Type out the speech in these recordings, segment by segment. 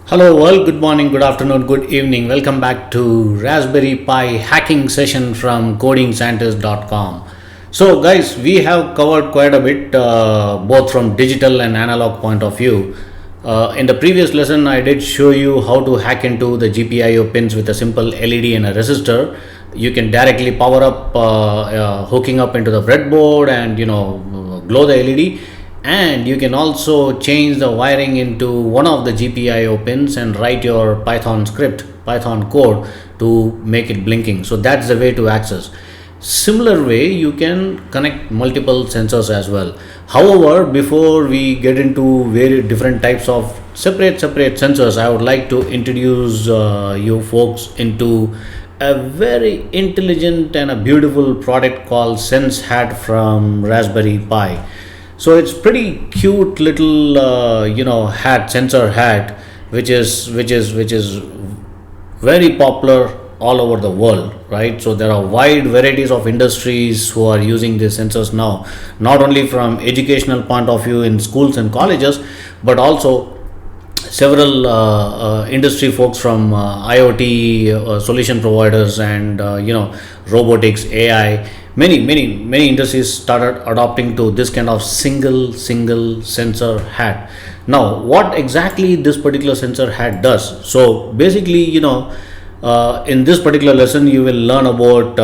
Hello world, good morning, good afternoon, good evening. Welcome back to Raspberry Pi hacking session from codingscientist.com. So guys, we have covered quite a bit both from digital and analog point of view. In the previous lesson, I did show you how to hack into the GPIO pins with a simple LED and a resistor. You can directly power up hooking up into the breadboard and glow the LED, and you can also change the wiring into one of the GPIO pins and write your Python code to make it blinking. So that's the way to access. Similar way you can connect multiple sensors as well. However, before we get into very different types of separate sensors, I would like to introduce you folks into a very intelligent and a beautiful product called SenseHat from Raspberry Pi. So it's pretty cute little sensor hat, which is very popular all over the world, right? So there are wide varieties of industries who are using these sensors now, not only from educational point of view in schools and colleges, but also several industry folks from IoT solution providers and robotics, AI. Many industries started adopting to this kind of single sensor hat. Now, what exactly this particular sensor hat does? So basically, in this particular lesson, you will learn about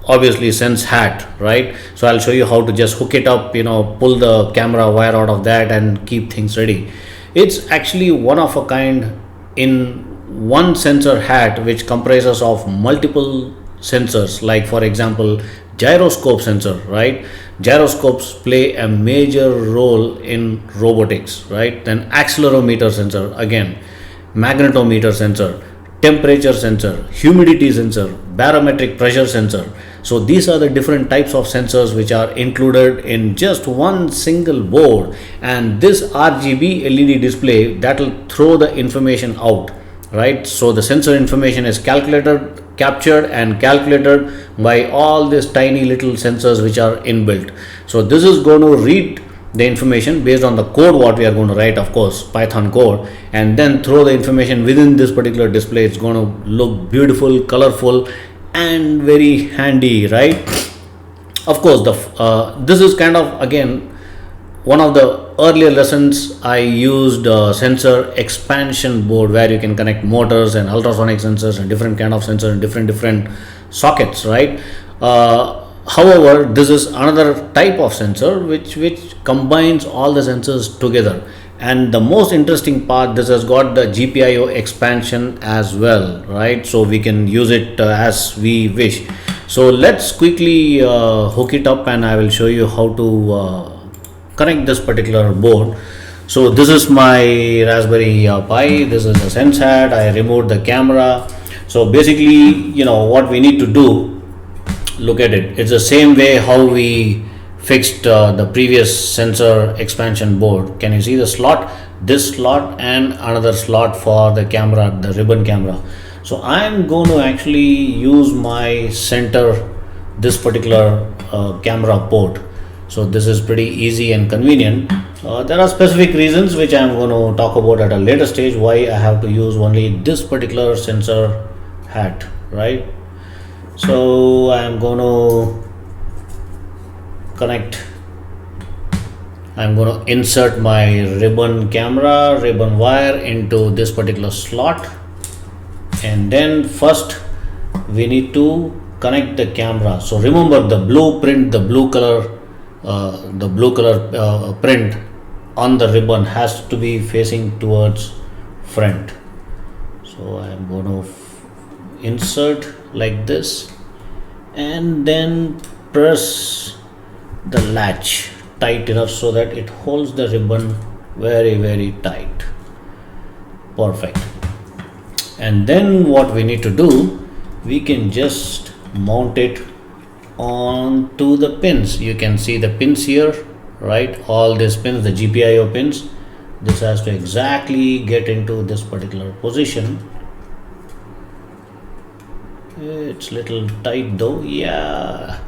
obviously SenseHat, right? So I'll show you how to just hook it up, pull the camera wire out of that and keep things ready. It's actually one of a kind in one sensor hat, which comprises of multiple sensors, like for example gyroscope sensor, right? Gyroscopes play a major role in robotics, right? Then accelerometer sensor, again magnetometer sensor, temperature sensor, humidity sensor, barometric pressure sensor. So these are the different types of sensors which are included in just one single board, and this RGB LED display that will throw the information out, right? So the sensor information is captured and calculated by all these tiny little sensors which are inbuilt. So this is going to read the information based on the code what we are going to write, of course Python code, and then throw the information within this particular display. It's going to look beautiful, colorful and very handy, right? Of course this is kind of again one of the earlier lessons. I used sensor expansion board where you can connect motors and ultrasonic sensors and different kind of sensors and different sockets, right? However, this is another type of sensor which combines all the sensors together. And the most interesting part, this has got the GPIO expansion as well, right? So we can use it as we wish. So let's quickly hook it up and I will show you how to connect this particular board. So this is my Raspberry Pi. This is a SenseHat. I removed the camera. So basically, what we need to do, look at it. It's the same way how we fixed the previous sensor expansion board. Can you see the slot? This slot and another slot for the camera, the ribbon camera. So I'm going to actually use my center, this particular camera port. So this is pretty easy and convenient. There are specific reasons which I am going to talk about at a later stage, why I have to use only this particular sensor hat, right? So I am going to connect, I'm going to insert my ribbon wire into this particular slot, and then first we need to connect the camera. So remember the blueprint, the blue color print on the ribbon has to be facing towards front. So I am going to insert like this and then press the latch tight enough so that it holds the ribbon very tight. Perfect. And then what we need to do, we can just mount it onto the pins. You can see the pins here, right? All these pins, the GPIO pins, this has to exactly get into this particular position. It's little tight though. Yeah,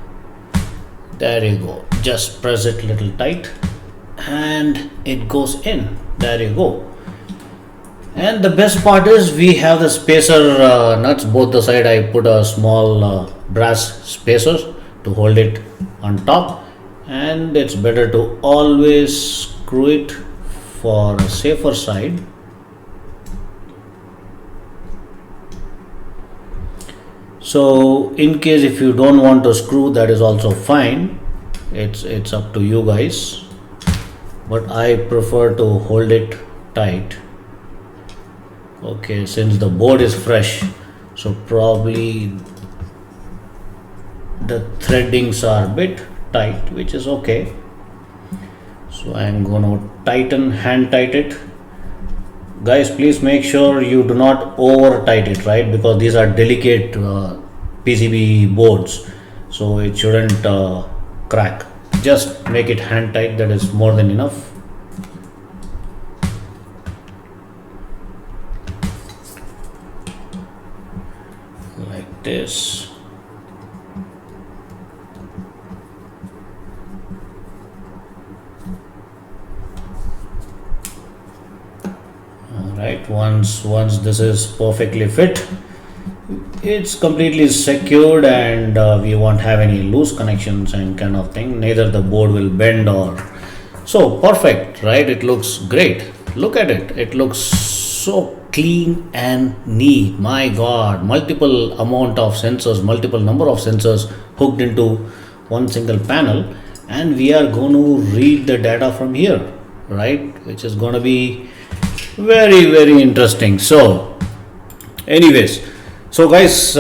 there you go. Just press it little tight and it goes in. There you go. And the best part is we have the spacer nuts both the side. I put a small brass spacer to hold it on top, and it's better to always screw it for a safer side. So in case if you don't want to screw, that is also fine. It's up to you guys, but I prefer to hold it tight. Okay, since the board is fresh, so probably the threadings are a bit tight, which is okay. So I'm going to hand tight it. Guys, please make sure you do not over tight it, right? Because these are delicate PCB boards, so it shouldn't crack. Just make it hand tight, that is more than enough. Like this. Right, once this is perfectly fit, it's completely secured, and we won't have any loose connections and kind of thing. Neither the board will bend or so. Perfect, right? It looks great. Look at it. It looks so clean and neat. My God, multiple number of sensors hooked into one single panel, and we are going to read the data from here, right? Which is going to be very interesting. So anyways, so guys,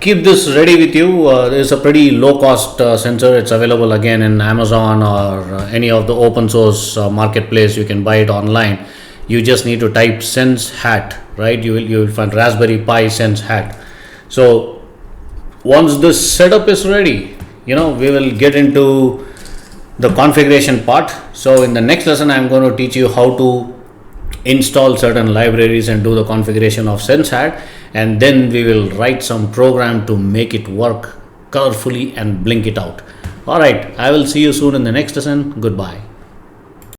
keep this ready with you. It's a pretty low cost sensor. It's available again in Amazon or any of the open source marketplace. You can buy it online. You just need to type sense hat, right? You will find Raspberry Pi sense hat. So once this setup is ready, we will get into the configuration part. So in the next lesson, I'm going to teach you how to install certain libraries and do the configuration of SenseHat, and then we will write some program to make it work colorfully and blink it out. Alright, I will see you soon in the next lesson. Goodbye.